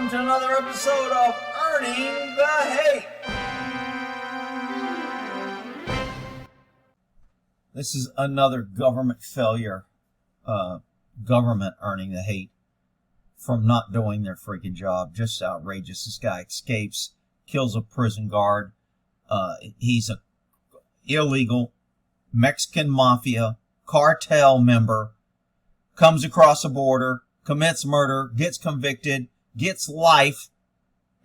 welcome to another episode of Earning the Hate. This is another government failure. Government earning the hate from not doing their freaking job. Just outrageous. This guy escapes, kills a prison guard. He's a illegal Mexican Mafia cartel member, comes across the border, commits murder, gets convicted, gets life,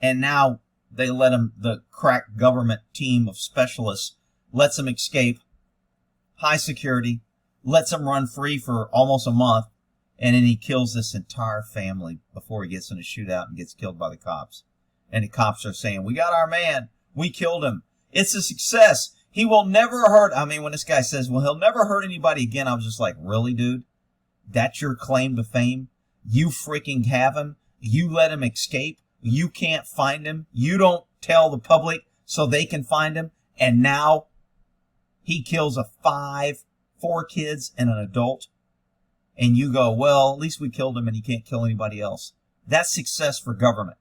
and now they let him, the crack government team of specialists lets him escape, high security, lets him run free for almost a month, and then he kills this entire family before he gets in a shootout and gets killed by the cops. And the cops are saying, we got our man, we killed him, it's a success, he will never hurt. I mean, when this guy says, well, he'll never hurt anybody again, I was just like, really, dude? That's your claim to fame? You freaking have him? You let him escape? You can't find him? You don't tell the public so they can find him? And now he kills four kids and an adult? And you go, well, at least we killed him and he can't kill anybody else. That's success for government.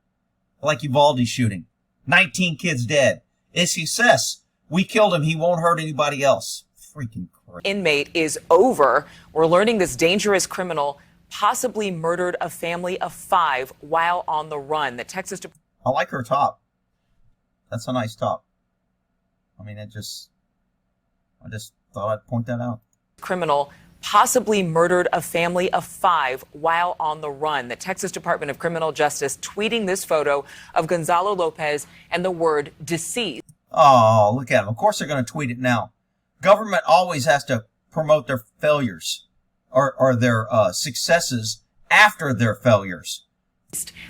Like Uvalde shooting. 19 kids dead. It's success. We killed him. He won't hurt anybody else. Freaking crazy. Inmate is over. We're learning this dangerous criminal possibly murdered a family of 5 while on the run. The Texas... I like her top. That's a nice top. I mean, I just thought I'd point that out. Criminal possibly murdered a family of 5 while on the run. The Texas Department of Criminal Justice tweeting this photo of Gonzalo Lopez and the word deceased. Oh, look at them. Of course they're going to tweet it now. Government always has to promote their failures or their successes after their failures.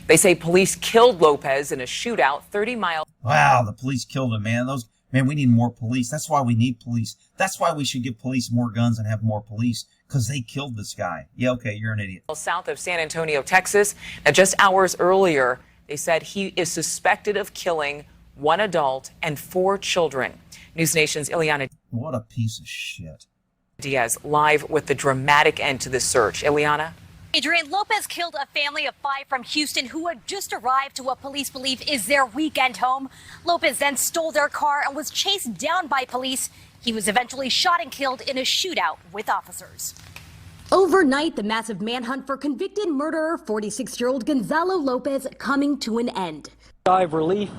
They say police killed Lopez in a shootout 30 miles. Wow, the police killed him, man. Man, we need more police. That's why we need police. That's why we should give police more guns and have more police, because they killed this guy. Yeah, okay, you're an idiot. South of San Antonio, Texas. Now, just hours earlier, they said he is suspected of killing 1 adult and 4 children. News Nation's Ileana. What a piece of shit. Diaz live with the dramatic end to this search. Ileana? Adrian, Lopez killed a family of 5 from Houston who had just arrived to what police believe is their weekend home. Lopez then stole their car and was chased down by police. He was eventually shot and killed in a shootout with officers. Overnight, the massive manhunt for convicted murderer 46-year-old Gonzalo Lopez coming to an end. Sigh of relief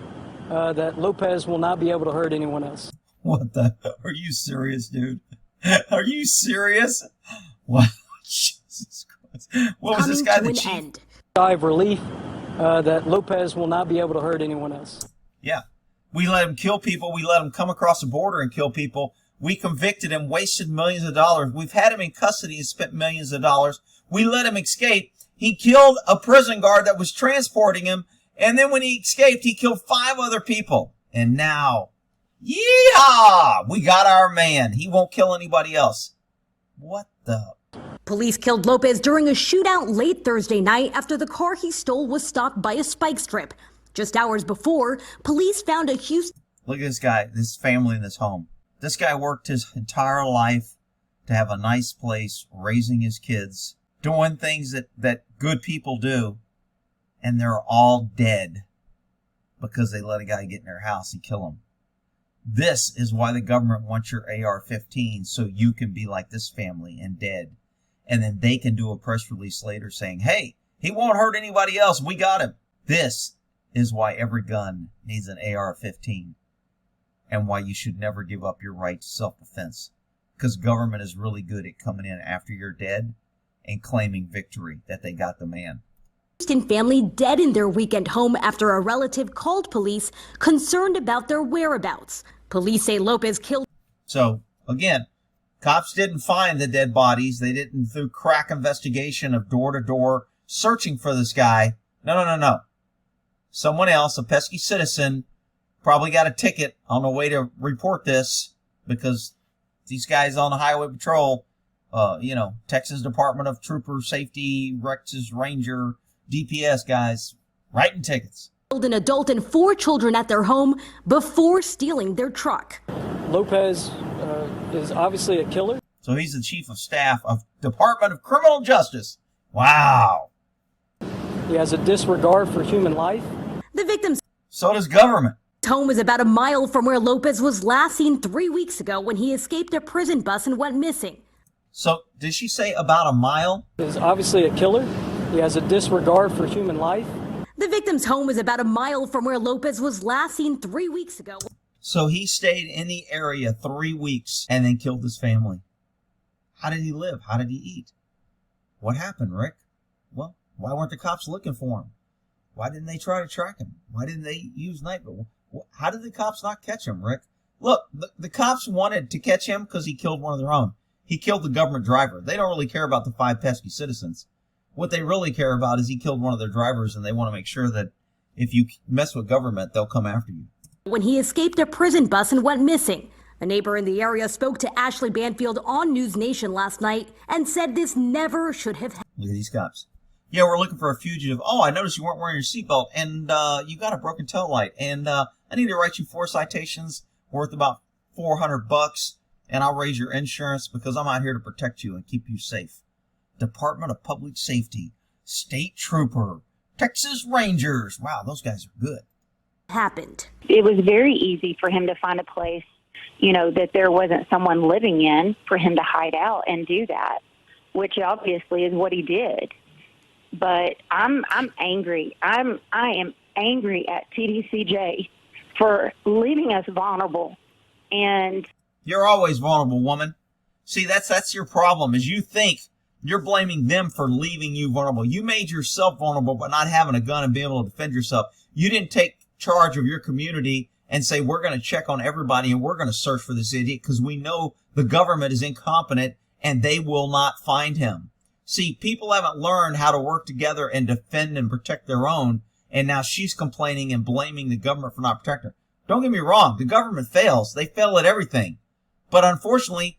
that Lopez will not be able to hurt anyone else. What the? Are you serious, dude? Are you serious? What? Jesus Christ. What was this guy, the chief? Sigh of relief that Lopez will not be able to hurt anyone else. Yeah. We let him kill people. We let him come across the border and kill people. We convicted him, wasted millions of dollars. We've had him in custody and spent millions of dollars. We let him escape. He killed a prison guard that was transporting him. And then when he escaped, he killed 5 other people. And now, yeehaw! We got our man. He won't kill anybody else. What the? Police killed Lopez during a shootout late Thursday night after the car he stole was stopped by a spike strip. Just hours before, police found a Houston... Look at this guy, this family in this home. This guy worked his entire life to have a nice place, raising his kids, doing things that good people do, and they're all dead because they let a guy get in their house and kill him. This is why the government wants your AR-15, so you can be like this family and dead. And then they can do a press release later saying, hey, he won't hurt anybody else. We got him. This is why every gun needs an AR-15 and why you should never give up your right to self-defense, because government is really good at coming in after you're dead and claiming victory that they got the man. Houston family dead in their weekend home after a relative called police concerned about their whereabouts. Police say Lopez killed... So, again, cops didn't find the dead bodies. They didn't do crack investigation of door-to-door searching for this guy. No. Someone else, a pesky citizen, probably got a ticket on the way to report this because these guys on the highway patrol, Texas Department of Trooper Safety, Rex's Ranger, DPS guys, writing tickets. Killed an adult and 4 children at their home before stealing their truck. Lopez is obviously a killer. So he's the chief of staff of Department of Criminal Justice. Wow. He has a disregard for human life. The victim's So does government. home was about a mile from where Lopez was last seen 3 weeks ago when he escaped a prison bus and went missing. So did she say about a mile? He's obviously a killer. He has a disregard for human life. The victim's home was about a mile from where Lopez was last seen 3 weeks ago. So he stayed in the area 3 weeks and then killed his family. How did he live? How did he eat? What happened, Rick? Well, why weren't the cops looking for him? Why didn't they try to track him? Why didn't they use night? How did the cops not catch him, Rick? Look, the cops wanted to catch him because he killed one of their own. He killed the government driver. They don't really care about the 5 pesky citizens. What they really care about is he killed one of their drivers, and they want to make sure that if you mess with government, they'll come after you. When he escaped a prison bus and went missing. A neighbor in the area spoke to Ashley Banfield on News Nation last night and said this never should have happened. Look at these cops. Yeah, we're looking for a fugitive. Oh, I noticed you weren't wearing your seatbelt, and you got a broken tail light, and I need to write you 4 citations worth about $400, and I'll raise your insurance because I'm out here to protect you and keep you safe. Department of Public Safety, State Trooper, Texas Rangers. Wow, those guys are good. Happened. It was very easy for him to find a place, that there wasn't someone living in for him to hide out and do that, which obviously is what he did. But I'm angry. I am angry at TDCJ for leaving us vulnerable. And you're always vulnerable, woman. See, that's your problem, is you think you're blaming them for leaving you vulnerable. You made yourself vulnerable by not having a gun and being able to defend yourself. You didn't take charge of your community and say, we're going to check on everybody and we're going to search for this idiot because we know the government is incompetent and they will not find him. See, people haven't learned how to work together and defend and protect their own, and now she's complaining and blaming the government for not protecting her. Don't get me wrong, the government fails. They fail at everything. But unfortunately,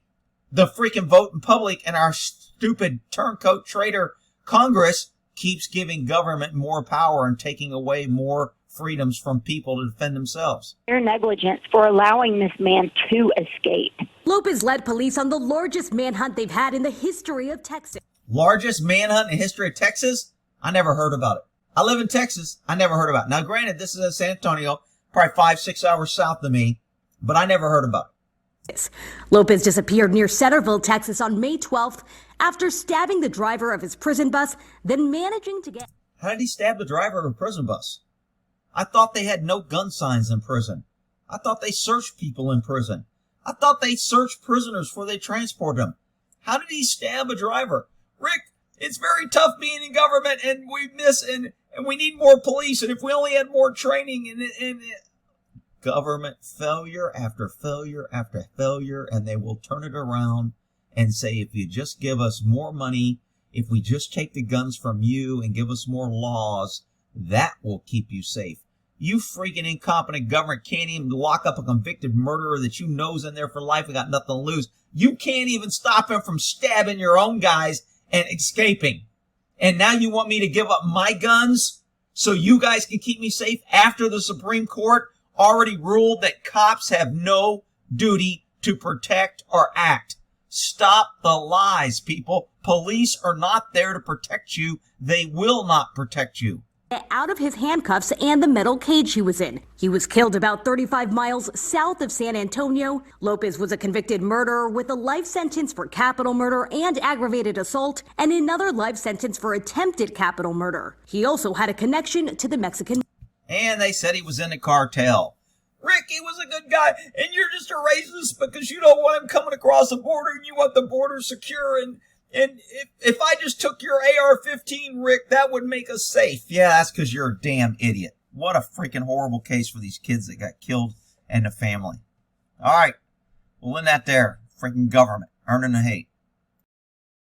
the freaking vote in public and our stupid turncoat traitor Congress keeps giving government more power and taking away more freedoms from people to defend themselves. their negligence for allowing this man to escape. Lopez led police on the largest manhunt they've had in the history of Texas. Largest manhunt in the history of Texas? I never heard about it. I live in Texas. I never heard about it. Now, granted, this is in San Antonio, probably 5-6 hours south of me, but I never heard about it. Lopez disappeared near Centerville, Texas on May 12th after stabbing the driver of his prison bus, then managing to get... How did he stab the driver of a prison bus? I thought they had no gun signs in prison. I thought they searched people in prison. I thought they searched prisoners before they transport them. How did he stab a driver? Rick, it's very tough being in government, and we miss, and we need more police, and if we only had more training, and government failure after failure after failure, and they will turn it around and say, if you just give us more money, if we just take the guns from you and give us more laws, that will keep you safe. You freaking incompetent government can't even lock up a convicted murderer that you know's in there for life and got nothing to lose. You can't even stop him from stabbing your own guys and escaping. And now you want me to give up my guns so you guys can keep me safe after the Supreme Court already ruled that cops have no duty to protect or act. Stop the lies, people. Police are not there to protect you. They will not protect you. Out of his handcuffs and the metal cage he was in. He was killed about 35 miles south of San Antonio. Lopez was a convicted murderer with a life sentence for capital murder and aggravated assault, and another life sentence for attempted capital murder. He also had a connection to the Mexican. And they said he was in the cartel. Rick, he was a good guy, and you're just a racist because you don't want him coming across the border and you want the border secure, and if I just took your AR-15, Rick, that would make us safe. Yeah, that's because you're a damn idiot. What a freaking horrible case for these kids that got killed and the family. All right, we'll end that there. Freaking government, earning the hate.